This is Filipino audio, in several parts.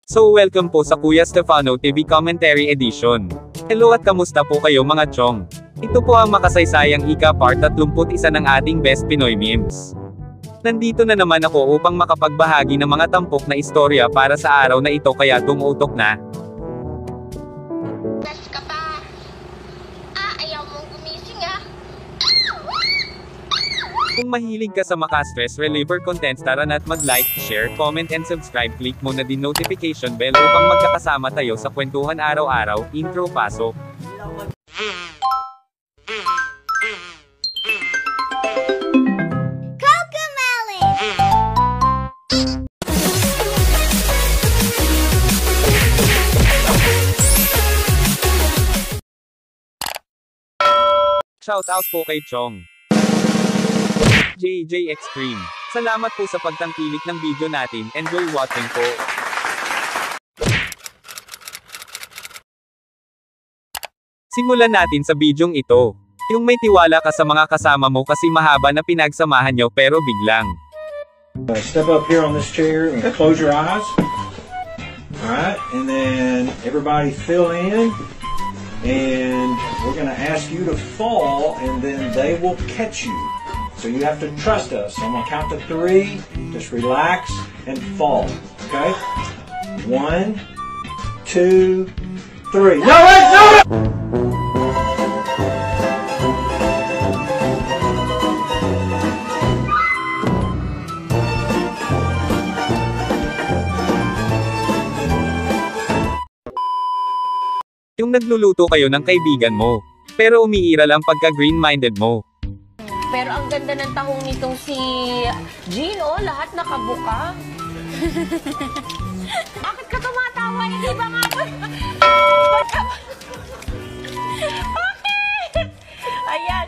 So welcome po sa Kuya Stefano TV Commentary Edition. Hello at kamusta po kayo mga chong? Ito po ang makasaysayang ika-part 31 ng ating Best Pinoy Memes. Nandito na naman ako upang makapagbahagi ng mga tampok na istorya para sa araw na ito kaya tumutok na. Ka pa. Ayaw mong gumising Kung mahilig ka sa maka-stress reliever content, tara na't mag-like, share, comment and subscribe. Click mo na din notification bell upang magkakasama tayo sa kwentuhan araw-araw. Intro pasok. Shoutout po kay Chong JJ Extreme. Salamat po sa pagtangkilik ng video natin. Enjoy watching po. Simulan natin sa bidyong ito. Yung may tiwala ka sa mga kasama mo kasi mahaba na pinagsamahan nyo pero biglang. Step up here on this chair and close your eyes. Alright, and then everybody fill in. And we're going to ask you to fall and then they will catch you. So you have to trust us. I'm going to count to 3. Just relax and fall. Okay? 1, 2, 3. No, wait, no! Yung nagluluto kayo ng kaibigan mo, pero umiiral ang pagka-green-minded mo. Pero ang ganda ng tahong nitong si Gino, lahat nakabuka. Bakit ka tumatawa? Hindi ba nga? Bakit? Ayan.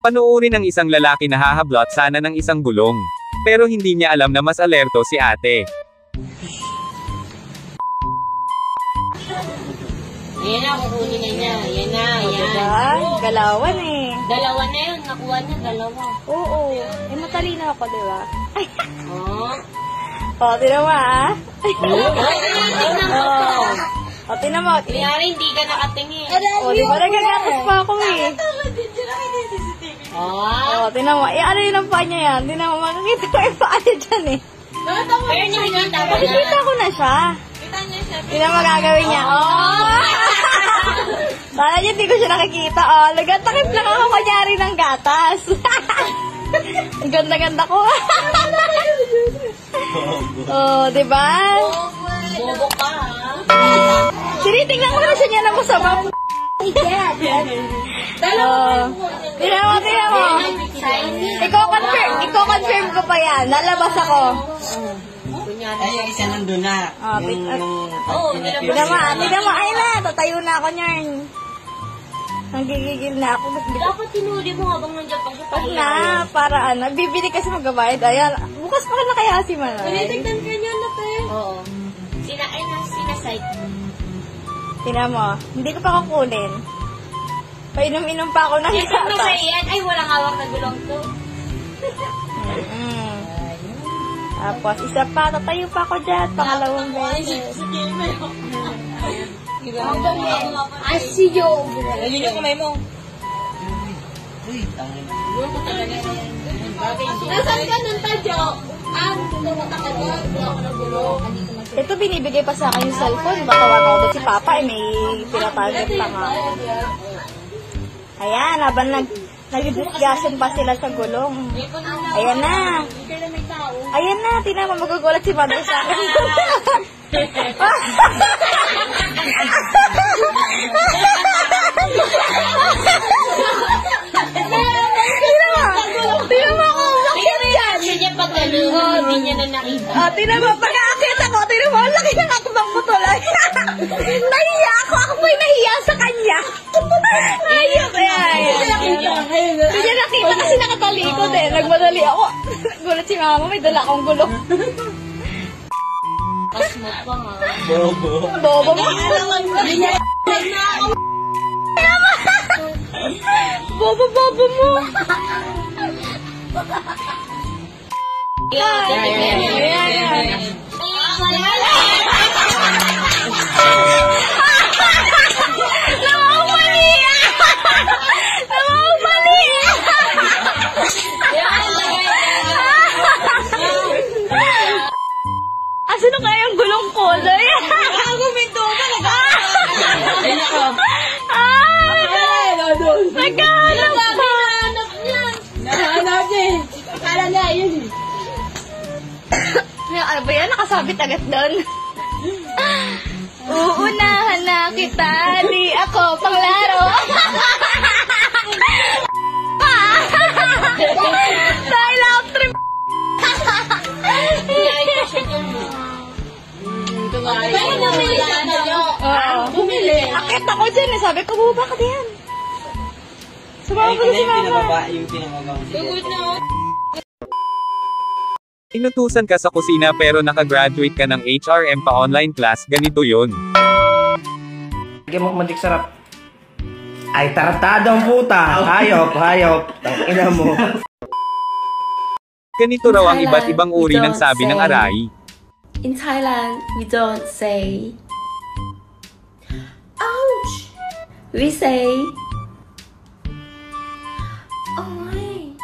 Panoorin ng isang lalaki na hahablot sana ng isang gulong. Pero hindi niya alam na mas alerto si ate. Yan na, kukunin na niya. Yan na, yan. Diba? Galawan eh. Dalawa na yun, nakuha niya, dalawa. Oo. Eh, matalino ako, diba? Oh. O, tinan mo ah. Tingnan mo to. O, tinan mo. Kunyari, hindi ka nakatingin. O, diba nagagatas pa ako eh. Oh. O, tinan mo. Eh, ano yun ang paa niya yan? Tinan mo, makakita ko yung paa niya dyan eh. Pero nakikita mo na. Makikita ko na siya. Tinan mo gagawin niya. Oh! Sana niya hindi ko siya nakikita. Oh, nagtakip lang ako kunyari ng gatas. Ang ganda-ganda ko. Oh, diba? Bobo ka, ha? Tinitingnan ko na siya niya na masama. Tinan mo. Iko-confirm ko pa yan. Lalabas ako. Ay, yung isa nandun na. Tinan mo. Ay na, tatayo na ako niyan. Nanggigigil na ako. Dapat tinuli mo habang nandiyan pa siya. Pag na, para ano. Bibili kasi magbabayad. Ayan, bukas pa ka na kaya si Manay. Tinitignan ka niya na tayo. Oo. Sinasite. Tinan mo, hindi ko pa kukunin. Painom-inom pa ako ng Isip mo sa gatas. iyan, ay walang hawak na gulong to. Tapos, isa pa, tatayo pa ako dyan. Pangalawang beses. Ay, si Joe. Ayun yung kamay mo. Uy, tangin. Nasaan ka nun pa, Joe? Tumata ka doon. Hindi ako nagulong. Ito, binibigay pa sa akin yung cellphone. Baka wala ko si Papa, eh, may pinatarget pa nga. Ayan, habang nag-discussion pa sila sa gulong. Ayan na. Ayan na, tinan mo, magugulat si Mother sa akin. Tinan mo ako, bakit yan? Kasi niya pagkaluhan, hindi niya na nakita. Tinan mo, pag-aakit ako, tinan mo, ang laki ng akbang ko tuloy. Nahiya ako po'y nahiya sa kanya. Ayun, hindi niya nakita kasi nakatalikod eh. Nagmadali ako. Gulat si mama, may dala akong gulong. Pas mo pa nga. Bobo mo. Bobo mo. Yan. Asa na kaya ang gulong ko? Guminto ka na. Nagkahanap pa. Nahanap niya. Akala niya yun. Ano ba yan? Nakasabit agad doon. Uunahan na kita. Di ako panglaro. Dahil love trip. Bumili. Akit ako dyan eh. Sabi ko, bubaba ka diyan. Sumama ko si mama. Inutusan ka sa kusina pero nakagraduate ka ng HRM pa online class, ganito yun. Lagyan mo magic sarap. Ay, tarantadong puta. Hayop. Tangina mo. Ganito raw ang iba't ibang uri ng sabi ng aray. In Thailand, we don't say ouch. We say oy.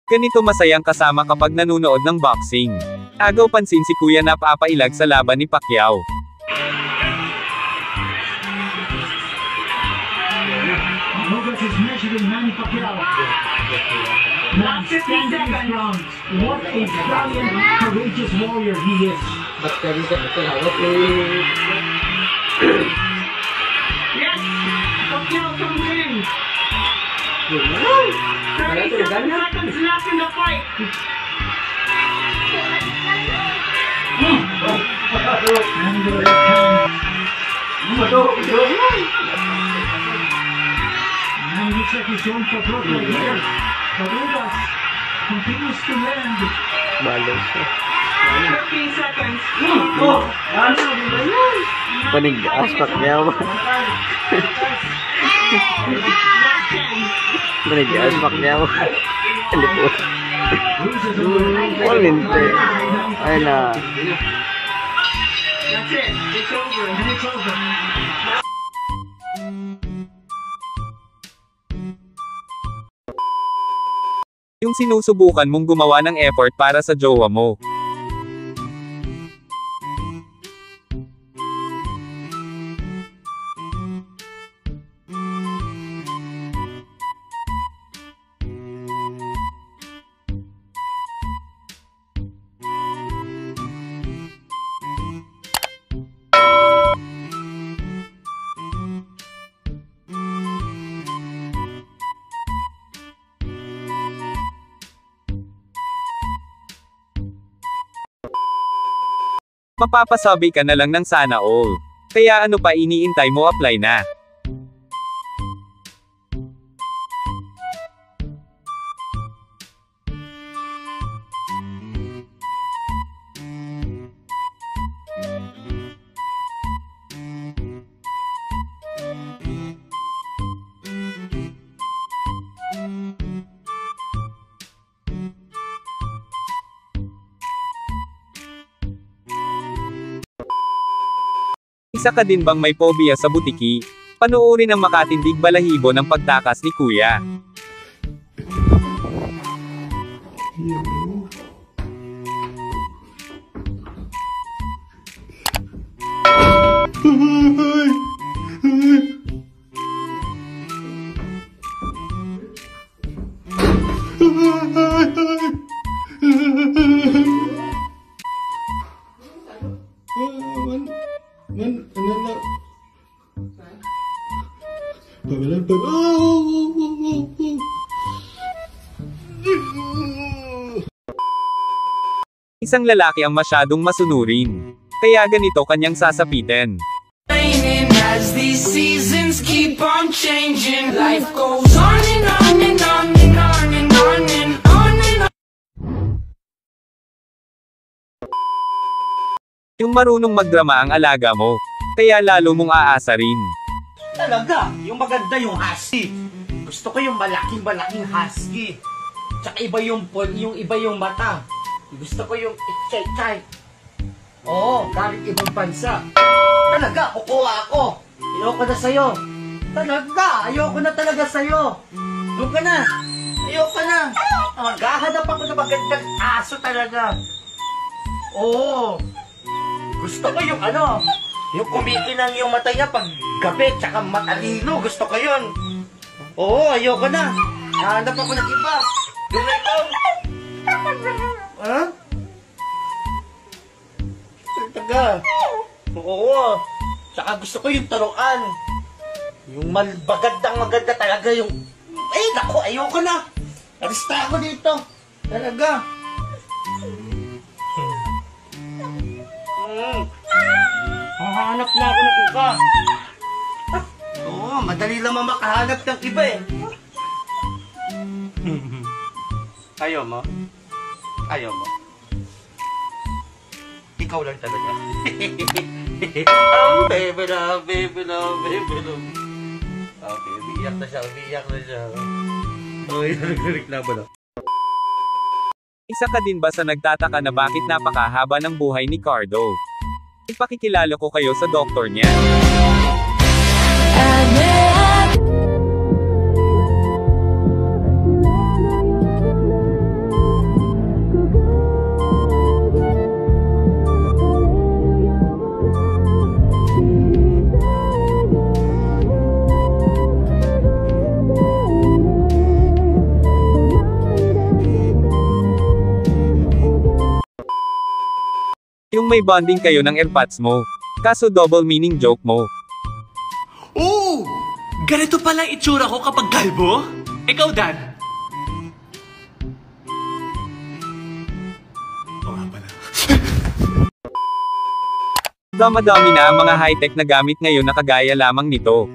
Ganito masayang kasama kapag nanunood ng boxing. Agaw pansin si Kuya na papailag sa laban ni Pacquiao. Novak is measuring Manny Pacquiao. Now 50 seconds. What a valiant, courageous warrior he is. Yes, Pacquiao comes in. 37 seconds left in the fight. And the left hand. And looks like he's going for broke right here. Rodriguez continues to land. 15 seconds. Panig, aspak niya mo. Panig, aspak niya mo. Hindi po. Walinte. Ay na. That's it. It's over. And it's over. Yung sinusubukan mong gumawa ng effort para sa jowa mo. Mapapasabi ka na lang ng sana all. Kaya ano pa iniintay mo, apply na. Isa ka din bang may phobia sa butiki? Panoorin ang makatindig balahibo ng pagtakas ni Kuya. Isang lalaki ang masyadong masunurin. Kaya ganito kanyang sasapitin. As these seasons keep on changing, life goes on and on and on and on and on and on and on. Yung marunong magdrama ang alaga mo. Kaya lalo mong aasarin. Talaga, yung maganda yung husky. Gusto ko yung malaking husky. Tsaka iba yung iba yung mata. Gusto ko yung itchay-chay. Oo, galing ibang bansa. Talaga, kukuha ako. Ayoko na sa'yo. Talaga, ayoko na talaga sa'yo. Doon ka na. Ayoko na. Maghahanap ako ng magandang aso talaga. Oo. Gusto ko yung ano, yung kumikinang yung mata niya pag gabi, tsaka matalino. Gusto ko yun. Oo, ayoko na. Hanap ako ng iba. Doon na ikaw. Ha? Talaga. Oo. Tsaka gusto ko yung taruan. Yung maganda talaga yung... Ay, naku, ayoko na. Arista ako dito. Talaga. Hahanap na ako ng iba. Oo, madali naman makahanap ng iba eh. Ayaw mo? Ayaw mo? Ikaw lang talaga. Oh, baby love, baby love, baby love. Okay, umiiyak na siya, umiiyak na siya. Okay, nagreklamo na. Isa ka din ba sa nagtataka na bakit napakahaba ng buhay ni Cardo? Ipakikilala ko kayo sa doktor niya. Yung may bonding kayo ng airpods mo. Kaso double meaning joke mo. Oh! Ganito pala ang itsura ko kapag kalbo? Ikaw, Dan? Oo nga pala. Dama-dami na ang mga high-tech na gamit ngayon na kagaya lamang nito.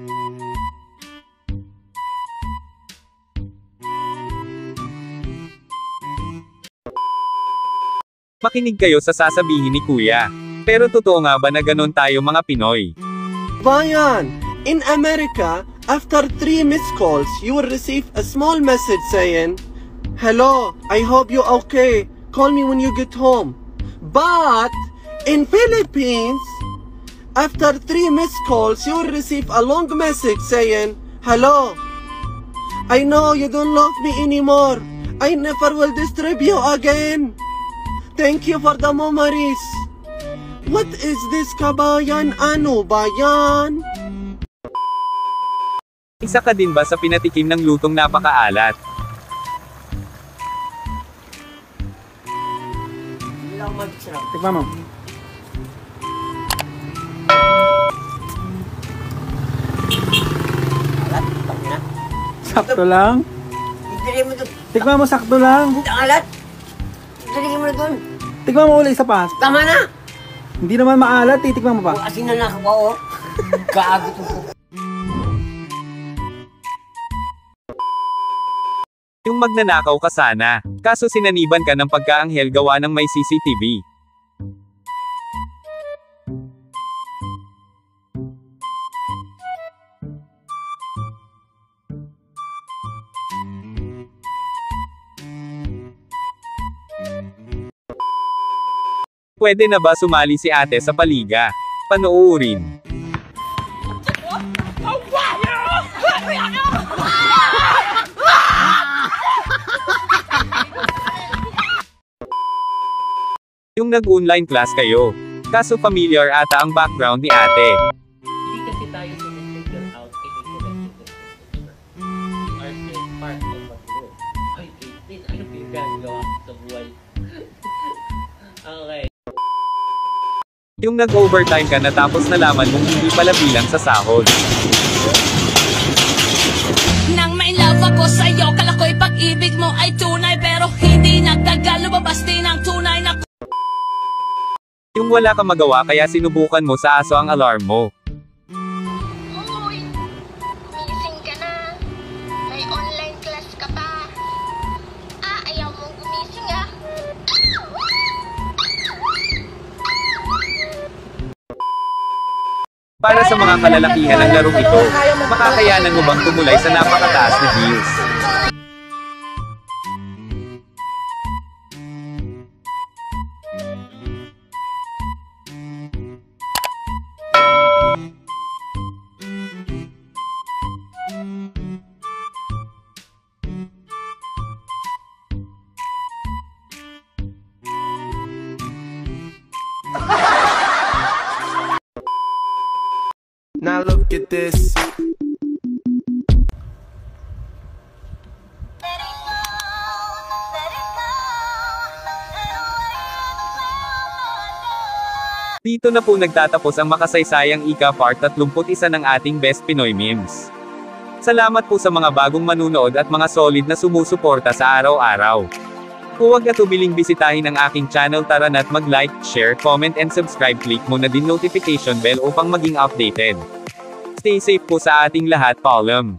Makinig kayo sa sasabihin ni Kuya. Pero totoo nga ba na ganon tayo mga Pinoy? Bayan, in America, after 3 missed calls, you will receive a small message saying, "Hello, I hope you're okay. Call me when you get home." But in Philippines, after 3 missed calls, you will receive a long message saying, "Hello, I know you don't love me anymore. I never will disturb you again. Thank you for the memories." What is this, kabayan? Ano ba yan? Isa ka din ba sa pinatikim ng lutong napakaalat? Tikman mo. Sakto lang. Tikman mo, sakto lang. Alat. Daligin mo na doon. Tikman mo ulit, isa pa. Tama na. Hindi naman maalat, titikman mo pa. Asin na nakaba, oh. Gago to po. Yung magnanakaw ka sana. Kaso sinaniban ka ng pagkaanghel gawa ng may CCTV. Pwede na ba sumali si ate sa paliga? Panoorin. Yung nag-online class kayo. Kaso familiar ata ang background ni ate. Hindi kasi tayo sinifigure out art is part of the group. Ay, 18. Ano pinagagawa ko sa buhay? Okay. Yung nag-overtime ka na tapos nalaman mong hindi pala bilang sa sahod. Nang may love ako sa'yo, kala ko'y pag-ibig mo ay tunay, pero hindi nagtagal, lumabas din ang tunay na. Yung wala ka magawa kaya sinubukan mo sa aso ang alarm mo. Hoy! Gumising ka na. May online class ka pa. Ayaw mong gumising ah. Para sa mga kalalakihan ng larong ito, makakayanan mo bang tumulay sa napakataas na views? at this. Dito na po nagtatapos ang makasaysayang ika-part 31 ng ating Best Pinoy Memes. Salamat po sa mga bagong manunood at mga solid na sumusuporta sa araw-araw. Huwag atubiling bisitahin ang aking channel. Tara na't mag-like, share, comment and subscribe. Click mo na din notification bell upang maging updated. Stay safe po sa ating lahat, Paalam.